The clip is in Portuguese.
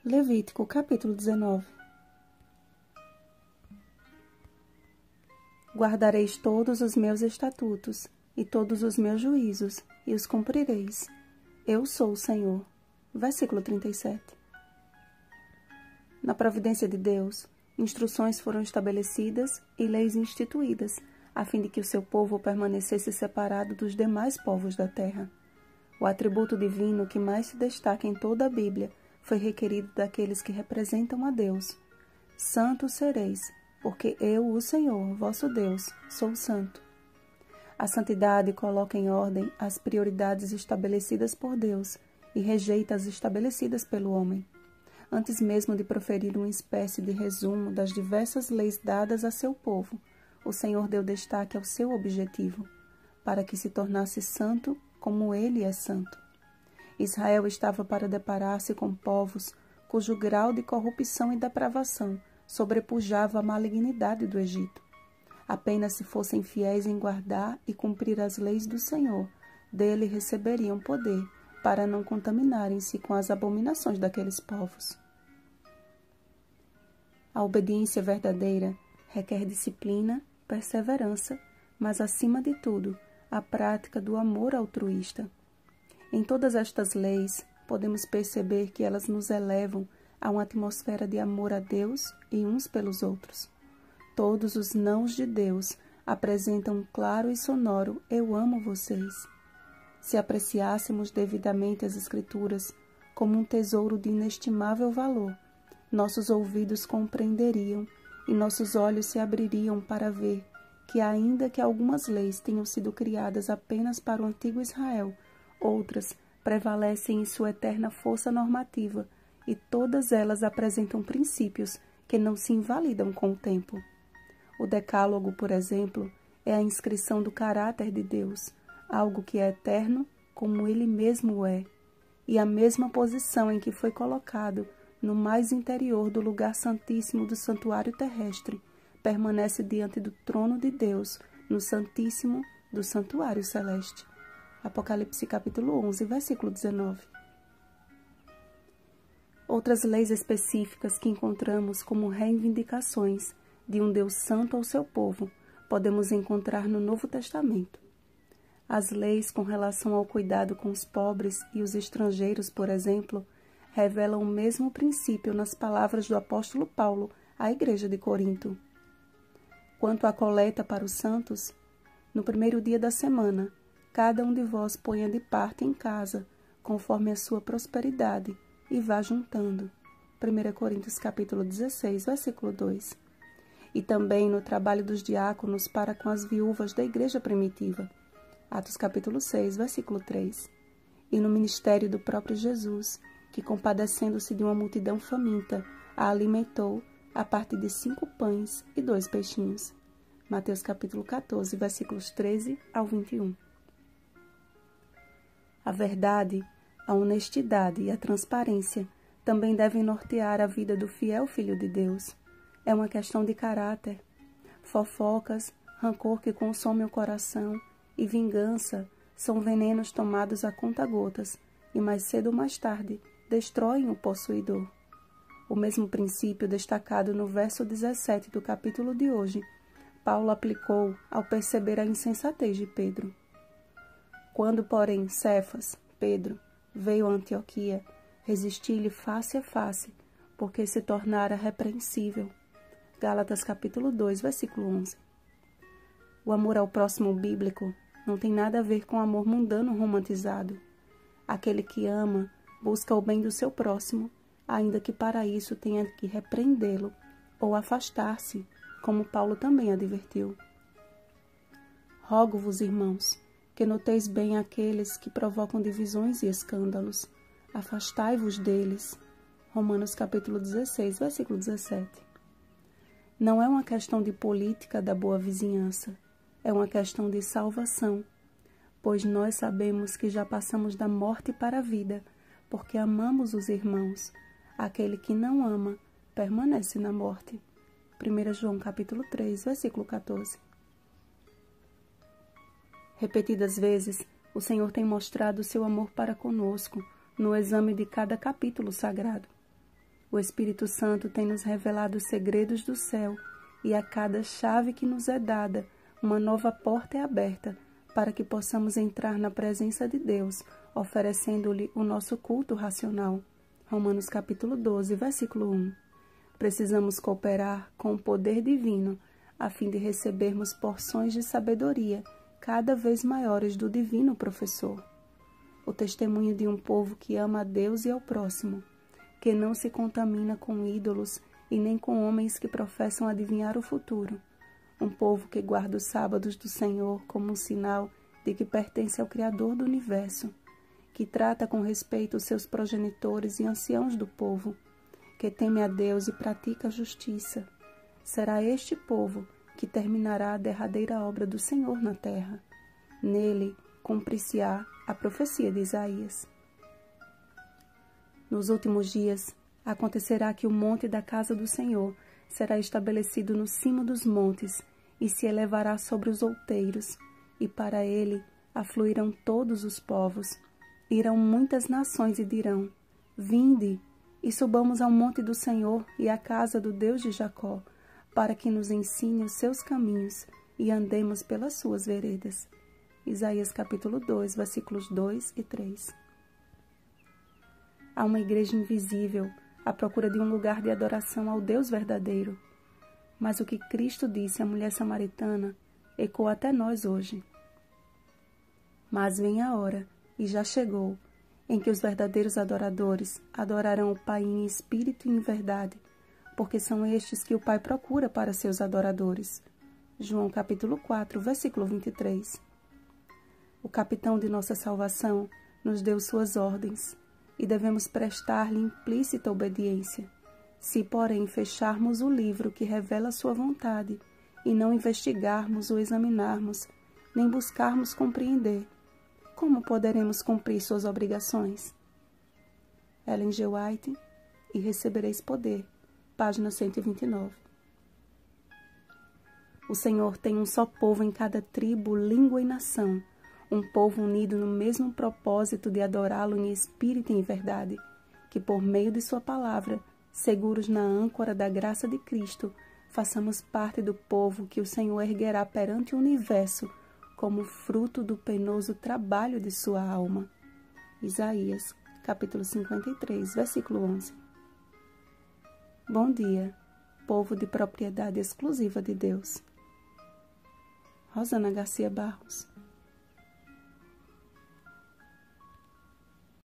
Levítico, capítulo 19. Guardareis todos os meus estatutos e todos os meus juízos, e os cumprireis. Eu sou o Senhor. Versículo 37. Na providência de Deus, instruções foram estabelecidas e leis instituídas, a fim de que o seu povo permanecesse separado dos demais povos da terra. O atributo divino que mais se destaca em toda a Bíblia foi requerido daqueles que representam a Deus. Santos sereis, porque eu, o Senhor, vosso Deus, sou santo. A santidade coloca em ordem as prioridades estabelecidas por Deus e rejeita as estabelecidas pelo homem. Antes mesmo de proferir uma espécie de resumo das diversas leis dadas a seu povo, o Senhor deu destaque ao seu objetivo, para que se tornasse santo como ele é santo. Israel estava para deparar-se com povos cujo grau de corrupção e depravação sobrepujava a malignidade do Egito. Apenas se fossem fiéis em guardar e cumprir as leis do Senhor, dele receberiam poder para não contaminarem-se com as abominações daqueles povos. A obediência verdadeira requer disciplina, perseverança, mas, acima de tudo, a prática do amor altruísta. Em todas estas leis, podemos perceber que elas nos elevam a uma atmosfera de amor a Deus e uns pelos outros. Todos os nãos de Deus apresentam um claro e sonoro "eu amo vocês". Se apreciássemos devidamente as Escrituras como um tesouro de inestimável valor, nossos ouvidos compreenderiam e nossos olhos se abririam para ver que, ainda que algumas leis tenham sido criadas apenas para o antigo Israel, outras prevalecem em sua eterna força normativa e todas elas apresentam princípios que não se invalidam com o tempo. O Decálogo, por exemplo, é a inscrição do caráter de Deus, algo que é eterno como ele mesmo é, e a mesma posição em que foi colocado no mais interior do lugar santíssimo do santuário terrestre, permanece diante do trono de Deus, no santíssimo do santuário celeste. Apocalipse capítulo 11, versículo 19. Outras leis específicas que encontramos como reivindicações de um Deus santo ao seu povo, podemos encontrar no Novo Testamento. As leis com relação ao cuidado com os pobres e os estrangeiros, por exemplo, revelam o mesmo princípio nas palavras do apóstolo Paulo à igreja de Corinto. Quanto à coleta para os santos, no primeiro dia da semana, cada um de vós ponha de parte em casa, conforme a sua prosperidade, e vá juntando. 1 Coríntios capítulo 16, versículo 2. E também no trabalho dos diáconos para com as viúvas da igreja primitiva. Atos capítulo 6, versículo 3. E no ministério do próprio Jesus, que, compadecendo-se de uma multidão faminta, a alimentou a partir de 5 pães e 2 peixinhos. Mateus capítulo 14, versículos 13 ao 21. A verdade, a honestidade e a transparência também devem nortear a vida do fiel Filho de Deus. É uma questão de caráter. Fofocas, rancor que consome o coração e vingança são venenos tomados a conta-gotas e mais cedo ou mais tarde destroem o possuidor. O mesmo princípio destacado no verso 17 do capítulo de hoje, Paulo aplicou ao perceber a insensatez de Pedro. Quando, porém, Cefas, Pedro, veio a Antioquia, resisti-lhe face a face, porque se tornara repreensível. Gálatas capítulo 2, versículo 11. O amor ao próximo bíblico não tem nada a ver com amor mundano romantizado. Aquele que ama busca o bem do seu próximo, ainda que para isso tenha que repreendê-lo ou afastar-se, como Paulo também advertiu. Rogo-vos, irmãos, que noteis bem aqueles que provocam divisões e escândalos. Afastai-vos deles. Romanos capítulo 16, versículo 17. Não é uma questão de política da boa vizinhança, é uma questão de salvação, pois nós sabemos que já passamos da morte para a vida, porque amamos os irmãos. Aquele que não ama permanece na morte. 1 João capítulo 3, versículo 14. Repetidas vezes, o Senhor tem mostrado seu amor para conosco no exame de cada capítulo sagrado. O Espírito Santo tem nos revelado os segredos do céu, e a cada chave que nos é dada, uma nova porta é aberta para que possamos entrar na presença de Deus, oferecendo-lhe o nosso culto racional. Romanos capítulo 12, versículo 1. Precisamos cooperar com o poder divino, a fim de recebermos porções de sabedoria cada vez maiores do divino professor. O testemunho de um povo que ama a Deus e ao próximo, que não se contamina com ídolos e nem com homens que professam adivinhar o futuro. Um povo que guarda os sábados do Senhor como um sinal de que pertence ao Criador do universo, que trata com respeito os seus progenitores e anciãos do povo, que teme a Deus e pratica a justiça. Será este povo que terminará a derradeira obra do Senhor na terra. Nele cumprir-se-á a profecia de Isaías. Nos últimos dias, acontecerá que o monte da casa do Senhor será estabelecido no cimo dos montes e se elevará sobre os outeiros, e para ele afluirão todos os povos. Irão muitas nações e dirão: Vinde, e subamos ao monte do Senhor e à casa do Deus de Jacó, para que nos ensine os seus caminhos e andemos pelas suas veredas. Isaías capítulo 2, versículos 2 e 3. Há uma igreja invisível à procura de um lugar de adoração ao Deus verdadeiro. Mas o que Cristo disse à mulher samaritana ecoa até nós hoje. Mas vem a hora, e já chegou, em que os verdadeiros adoradores adorarão o Pai em espírito e em verdade, porque são estes que o Pai procura para seus adoradores. João capítulo 4, versículo 23. O capitão de nossa salvação nos deu suas ordens, e devemos prestar-lhe implícita obediência. Se, porém, fecharmos o livro que revela sua vontade, e não investigarmos ou examinarmos, nem buscarmos compreender, como poderemos cumprir suas obrigações? Ellen G. White, E Recebereis Poder, página 129. O Senhor tem um só povo em cada tribo, língua e nação, um povo unido no mesmo propósito de adorá-lo em espírito e em verdade, que por meio de sua palavra, seguros na âncora da graça de Cristo, façamos parte do povo que o Senhor erguerá perante o universo como fruto do penoso trabalho de sua alma. Isaías, capítulo 53, versículo 11. Bom dia, povo de propriedade exclusiva de Deus. Rosana Garcia Barros.